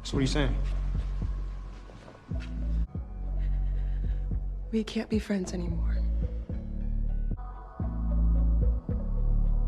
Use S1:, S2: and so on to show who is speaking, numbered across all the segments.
S1: So what are you saying?
S2: We can't be friends anymore.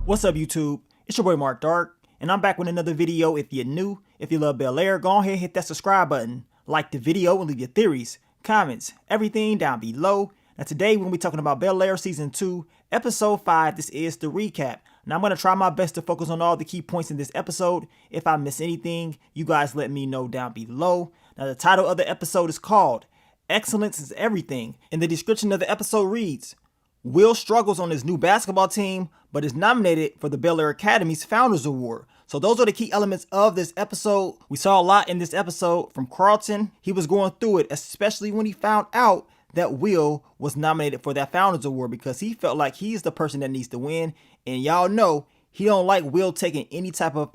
S3: What's up, YouTube? It's your boy Mark Dark, and I'm back with another video. If you're new, if you love Bel-Air, go ahead and hit that subscribe button, like the video, and leave your theories, comments, everything down below. Now today we're going to be talking about Bel-Air Season 2, Episode 5. This is the recap. Now I'm going to try my best to focus on all the key points in this episode. If I miss anything, you guys let me know down below. Now the title of the episode is called Excellence is Everything. And the description of the episode reads, Will struggles on his new basketball team, but is nominated for the Bel-Air Academy's Founders Award. So those are the key elements of this episode. We saw a lot in this episode from Carlton. He was going through it, especially when he found out that Will was nominated for that Founders Award, because he felt like he's the person that needs to win. And y'all know he don't like Will taking any type of,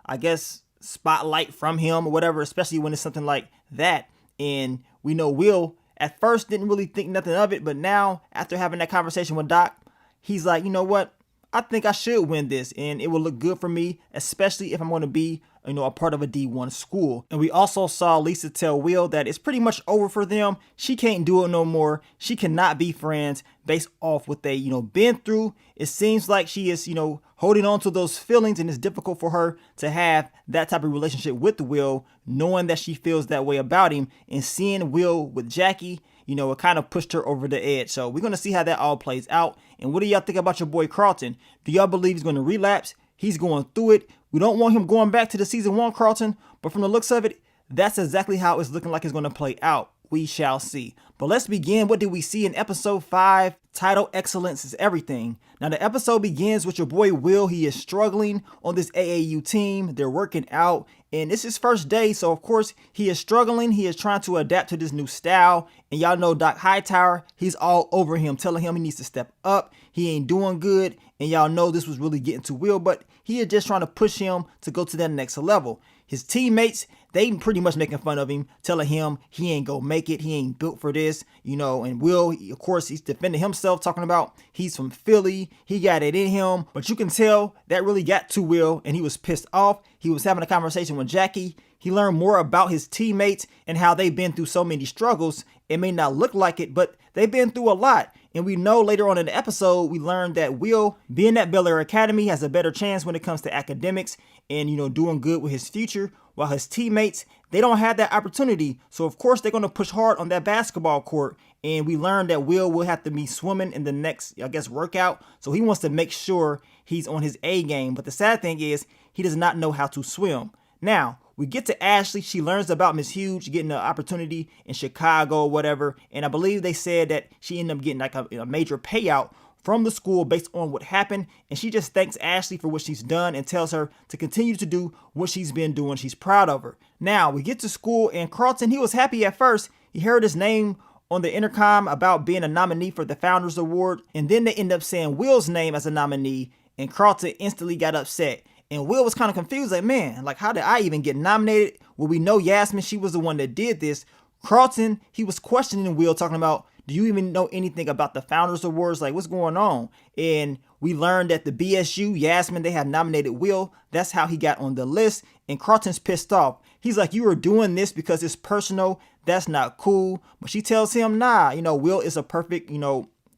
S3: I guess, spotlight from him or whatever, especially when it's something like that. And we know Will at first didn't really think nothing of it, but now after having that conversation with Doc, he's like, you know what? I think I should win this, and it will look good for me, especially if I'm going to be, a part of a D1 school. And we also saw Lisa tell Will that it's pretty much over for them. She can't do it no more. She cannot be friends based off what they, been through. It seems like she is, holding on to those feelings, and it's difficult for her to have that type of relationship with Will, knowing that she feels that way about him, and seeing Will with Jackie, it kind of pushed her over the edge. So we're going to see how that all plays out. And what do y'all think about your boy Carlton? Do y'all believe he's going to relapse? He's going through it. We don't want him going back to the season 1 Carlton, but from the looks of it, that's exactly how it's looking like it's going to play out. We shall see. But let's begin. What did we see in episode 5? Title Excellence is Everything. Now the episode begins with your boy Will. He is struggling on this AAU team. They're working out, and it's his first day, so of course he is struggling. He is trying to adapt to this new style, and y'all know Doc Hightower, he's all over him, telling him he needs to step up. He ain't doing good, and y'all know this was really getting to Will, but he is just trying to push him to go to that next level. His teammates, they pretty much making fun of him, telling him he ain't gonna make it, he ain't built for this, and Will, of course, he's defending himself, talking about he's from Philly, he got it in him, but you can tell that really got to Will, and he was pissed off. He was having a conversation with Jackie. He learned more about his teammates and how they've been through so many struggles. It may not look like it, but they've been through a lot. And we know later on in the episode, we learned that Will, being at Bel-Air Academy, has a better chance when it comes to academics and, doing good with his future, while his teammates, they don't have that opportunity. So, of course, they're going to push hard on that basketball court. And we learned that Will have to be swimming in the next, workout. So he wants to make sure he's on his A game. But the sad thing is he does not know how to swim. Now, we get to Ashley. She learns about Miss Huge getting an opportunity in Chicago or whatever. And I believe they said that she ended up getting like a major payout from the school based on what happened. And she just thanks Ashley for what she's done and tells her to continue to do what she's been doing. She's proud of her. Now, we get to school, and Carlton, he was happy at first. He heard his name on the intercom about being a nominee for the Founders Award. And then they end up saying Will's name as a nominee. And Carlton instantly got upset. And Will was kind of confused, like, man, like, how did I even get nominated? Well, we know Yasmin, she was the one that did this. Carlton, he was questioning Will, talking about, do you even know anything about the Founders Awards? Like, what's going on? And we learned that the BSU, Yasmin, they had nominated Will. That's how he got on the list. And Carlton's pissed off. He's like, you are doing this because it's personal. That's not cool. But she tells him, nah, Will is a perfect,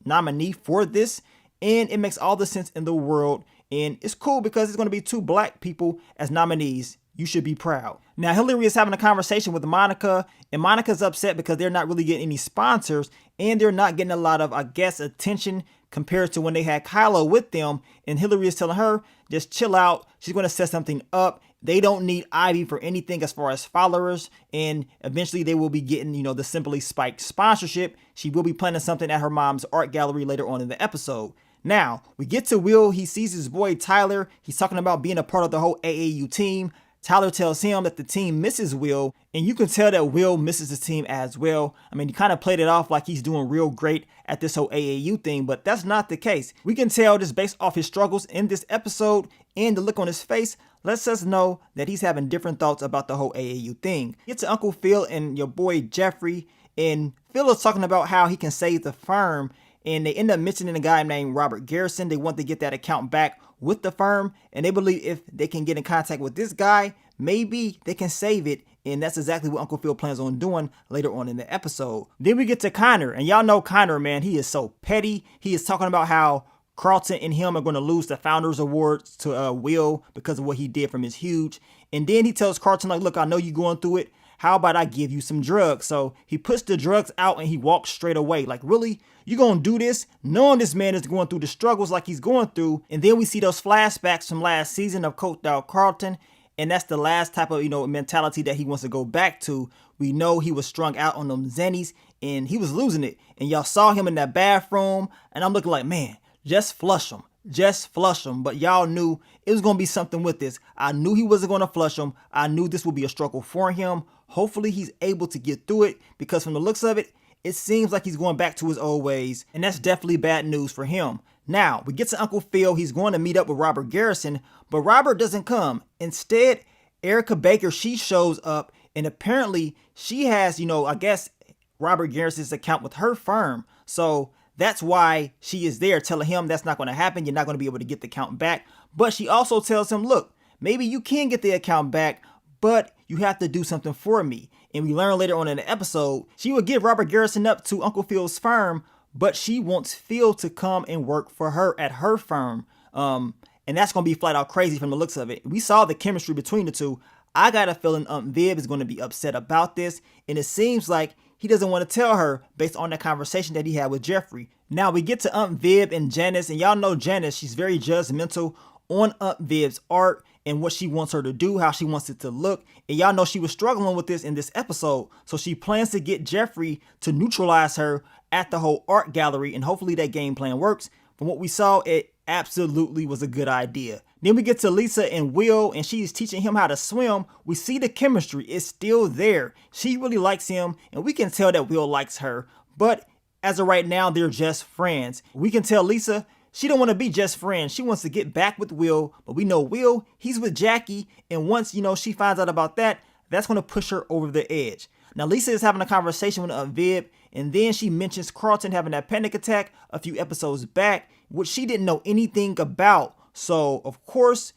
S3: nominee for this. And it makes all the sense in the world. And it's cool because it's going to be 2 black people as nominees. You should be proud. Now, Hillary is having a conversation with Monica, and Monica's upset because they're not really getting any sponsors, and they're not getting a lot of, attention compared to when they had Kylo with them. And Hillary is telling her, just chill out. She's going to set something up. They don't need Ivy for anything as far as followers, and eventually they will be getting, the Simply Spiked sponsorship. She will be planning something at her mom's art gallery later on in the episode. Now, we get to Will. He sees his boy Tyler. He's talking about being a part of the whole AAU team. Tyler tells him that the team misses Will, and you can tell that Will misses his team as well. I mean, he kind of played it off like he's doing real great at this whole AAU thing, but that's not the case. We can tell just based off his struggles in this episode and the look on his face lets us know that he's having different thoughts about the whole AAU thing. Get to Uncle Phil and your boy Jeffrey, and Phil is talking about how he can save the firm. And they end up mentioning a guy named Robert Garrison. They want to get that account back with the firm. And they believe if they can get in contact with this guy, maybe they can save it and that's exactly what Uncle Phil plans on doing later on in the episode. Then we get to Connor, and y'all know Connor, man, he is so petty. He is talking about how Carlton and him are going to lose the Founders Awards to Will because of what he did from his huge. And then he tells Carlton, like, look, I know you're going through it. How about I give you some drugs? So he puts the drugs out and he walks straight away. Like, really? You gonna do this? Knowing this man is going through the struggles like he's going through. And then we see those flashbacks from last season of Coach Carlton. And that's the last type of, mentality that he wants to go back to. We know he was strung out on them Zennies and he was losing it. And y'all saw him in that bathroom. And I'm looking like, man, just flush him. Just flush him. But y'all knew it was going to be something with this. I knew he wasn't going to flush him. I knew this would be a struggle for him. Hopefully he's able to get through it, because from the looks of it, it seems like he's going back to his old ways. And that's definitely bad news for him. Now, we get to Uncle Phil. He's going to meet up with Robert Garrison, but Robert doesn't come. Instead, Erica Baker, she shows up, and apparently she has, I guess Robert Garrison's account with her firm. So that's why she is there, telling him that's not going to happen. You're not going to be able to get the account back. But she also tells him, look, maybe you can get the account back, but you have to do something for me. And we learn later on in the episode, she will give Robert Garrison up to Uncle Phil's firm, but she wants Phil to come and work for her at her firm. And that's going to be flat out crazy from the looks of it. We saw the chemistry between the two. I got a feeling Viv is going to be upset about this. And it seems like he doesn't want to tell her based on the conversation that he had with Jeffrey. Now we get to Viv and Janice, and y'all know Janice, she's very judgmental on Viv's art and what she wants her to do, how she wants it to look. And y'all know she was struggling with this in this episode. So she plans to get Jeffrey to neutralize her at the whole art gallery, and hopefully that game plan works. From what we saw, it absolutely was a good idea. Then we get to Lisa and Will, and she's teaching him how to swim. We see the chemistry is still there. She really likes him, and we can tell that Will likes her. But as of right now, they're just friends. We can tell Lisa, she don't want to be just friends. She wants to get back with Will, but we know Will, he's with Jackie, and once, she finds out about that, that's going to push her over the edge. Now, Lisa is having a conversation with Viv, and then she mentions Carlton having that panic attack a few episodes back, which she didn't know anything about. So, of course,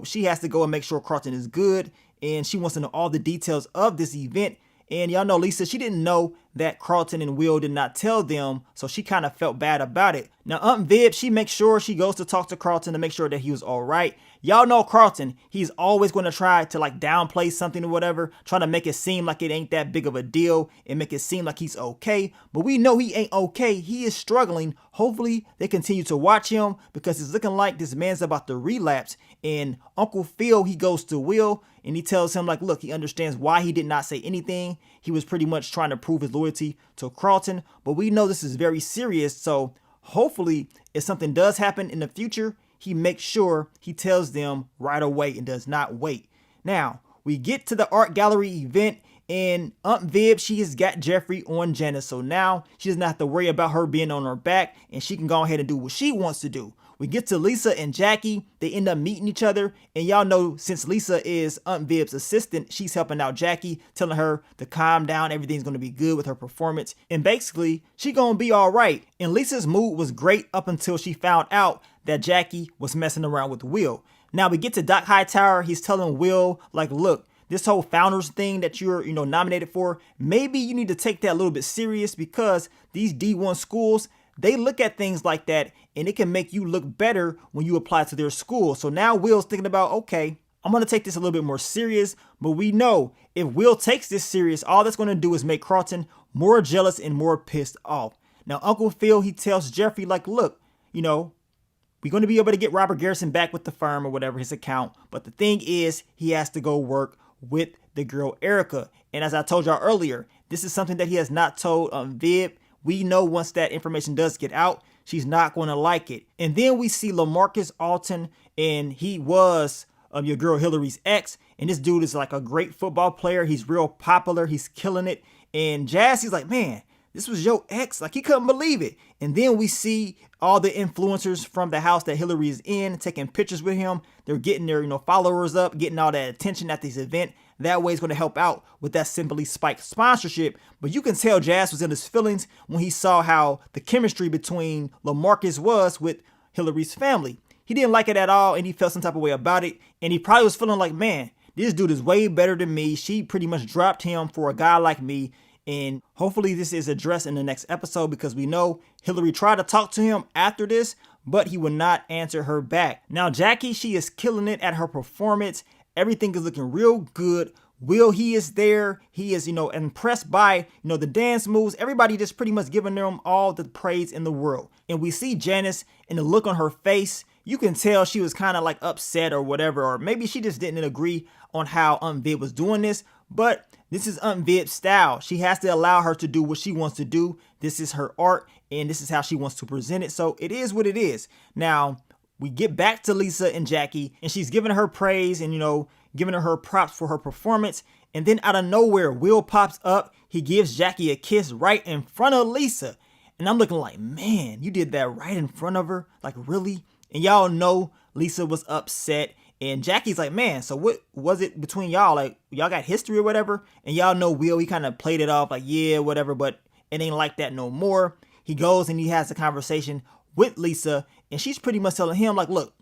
S3: she has to go and make sure Carlton is good, and she wants to know all the details of this event. And y'all know Lisa, she didn't know that Carlton and Will did not tell them, so she kind of felt bad about it. Now, Viv, she makes sure she goes to talk to Carlton to make sure that he was all right. Y'all know Carlton, he's always going to try to downplay something or whatever, trying to make it seem like it ain't that big of a deal and make it seem like he's okay. But we know he ain't okay. He is struggling. Hopefully they continue to watch him, because it's looking like this man's about to relapse. And Uncle Phil, he goes to Will and he tells him, look, he understands why he did not say anything. He was pretty much trying to prove his loyalty to Carlton, but we know this is very serious. So hopefully if something does happen in the future, he makes sure he tells them right away and does not wait. Now, we get to the art gallery event, and Viv, she has got Jeffrey on Janice. So now she doesn't have to worry about her being on her back, and she can go ahead and do what she wants to do. We get to Lisa and Jackie. They end up meeting each other. And y'all know, since Lisa is Viv's assistant, she's helping out Jackie, telling her to calm down. Everything's going to be good with her performance. And basically, she going to be all right. And Lisa's mood was great up until she found out that Jackie was messing around with Will. Now we get to Doc Hightower. He's telling Will, look, this whole founders thing that you're, nominated for, maybe you need to take that a little bit serious, because these D1 schools, they look at things like that and it can make you look better when you apply to their school. So now Will's thinking about, okay, I'm going to take this a little bit more serious. But we know if Will takes this serious, all that's going to do is make Carlton more jealous and more pissed off. Now, Uncle Phil, he tells Jeffrey, look, we're going to be able to get Robert Garrison back with the firm or whatever, his account. But the thing is, he has to go work with the girl Erica. And as I told y'all earlier, this is something that he has not told Viv. We know once that information does get out, she's not going to like it. And then we see LaMarcus Alton, and he was your girl Hillary's ex. And this dude is a great football player. He's real popular. He's killing it. And Jazz, he's like, man, this was your ex. He couldn't believe it. And then we see all the influencers from the house that Hillary is in taking pictures with him. They're getting their, followers up, getting all that attention at this event. That way it's going to help out with that Simply Spike sponsorship. But you can tell Jazz was in his feelings when he saw how the chemistry between LaMarcus was with Hillary's family. He didn't like it at all, and he felt some type of way about it. And he probably was feeling like, man, this dude is way better than me. She pretty much dropped him for a guy like me. And hopefully this is addressed in the next episode, because we know Hillary tried to talk to him after this, but he would not answer her back. Now Jackie, she is killing it at her performance. Everything is looking real good. Will, he is there. He is, impressed by, the dance moves. Everybody just pretty much giving them all the praise in the world. And we see Janice, and the look on her face, you can tell she was kind of like upset or whatever, or maybe she just didn't agree on how Aunt Viv was doing this. But this is Aunt Viv's style. She has to allow her to do what she wants to do. This is her art, and this is how she wants to present it. So it is what it is. Now, we get back to Lisa and Jackie, and she's giving her praise and, giving her props for her performance. And then out of nowhere, Will pops up. He gives Jackie a kiss right in front of Lisa. And I'm looking like, man, you did that right in front of her? Like, really? And y'all know Lisa was upset. And Jackie's like, man, so what was it between y'all? Like, y'all got history or whatever? And y'all know Will, he kind of played it off like, yeah, whatever, but it ain't like that no more. He goes and he has a conversation with Lisa, and she's pretty much telling him, like, look,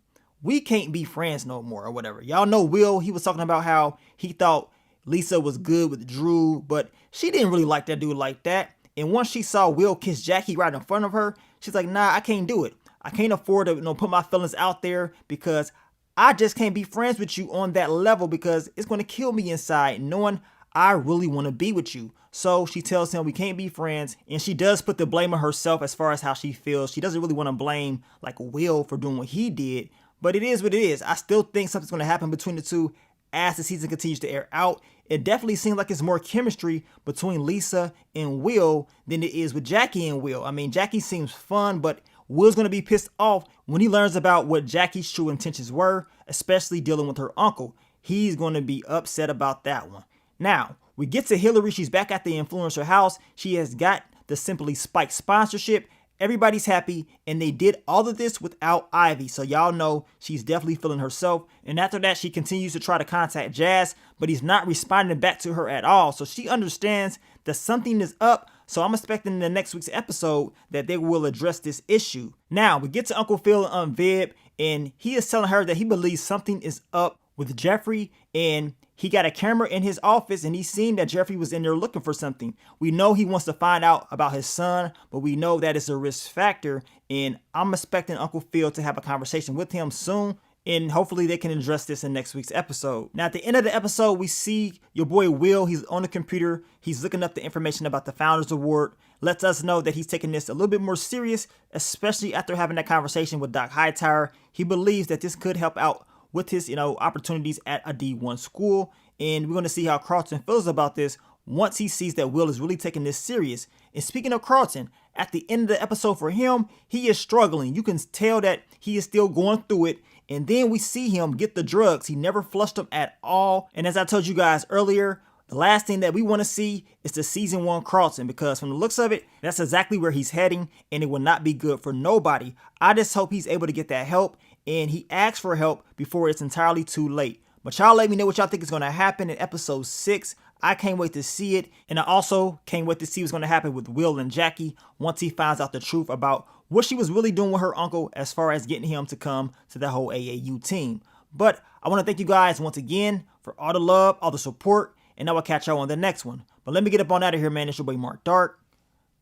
S3: we can't be friends no more or whatever. Y'all know Will, he was talking about how he thought Lisa was good with Drew, but she didn't really like that dude like that. And once she saw Will kiss Jackie right in front of her, she's like, nah, I can't do it. I can't afford to put my feelings out there, because I just can't be friends with you on that level, because it's going to kill me inside knowing I really want to be with you. So she tells him we can't be friends, and she does put the blame on herself as far as how she feels. She doesn't really want to blame like Will for doing what he did, but it is what it is. I still think something's going to happen between the two as the season continues to air out. It definitely seems like it's more chemistry between Lisa and Will than it is with Jackie and Will. I mean, Jackie seems fun, but Will's going to be pissed off when he learns about what Jackie's true intentions were, especially dealing with her uncle. He's going to be upset about that one. Now, we get to Hillary. She's back at the influencer house. She has got the Simply Spike sponsorship. Everybody's happy, and they did all of this without Ivy. So y'all know she's definitely feeling herself. And after that, she continues to try to contact Jazz, but he's not responding back to her at all. So she understands that something is up. So I'm expecting in the next week's episode that they will address this issue. Now, we get to Uncle Phil and Aunt Viv, and he is telling her that he believes something is up with Jeffrey, and he got a camera in his office, and he's seen that Jeffrey was in there looking for something. We know he wants to find out about his son, but we know that it's a risk factor, and I'm expecting Uncle Phil to have a conversation with him soon, and hopefully they can address this in next week's episode. Now, at the end of the episode, we see your boy Will. He's on the computer. He's looking up the information about the Founders Award. Lets us know that he's taking this a little bit more serious, especially after having that conversation with Doc Hightower. He believes that this could help out with his, opportunities at a D1 school. And we're going to see how Carlton feels about this once he sees that Will is really taking this serious. And speaking of Carlton, at the end of the episode for him, he is struggling. You can tell that he is still going through it. And then we see him get the drugs. He never flushed them at all. And as I told you guys earlier, the last thing that we want to see is the season 1 Carlton, because from the looks of it, that's exactly where he's heading, and it will not be good for nobody. I just hope he's able to get that help, and he asks for help before it's entirely too late. But y'all let me know what y'all think is going to happen in episode 6. I can't wait to see it. And I also can't wait to see what's going to happen with Will and Jackie once he finds out the truth about what she was really doing with her uncle as far as getting him to come to the whole AAU team. But I want to thank you guys once again for all the love, all the support, and I will catch y'all on the next one. But let me get up on out of here, man. It's your boy Mark Dark.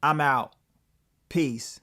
S3: I'm out. Peace.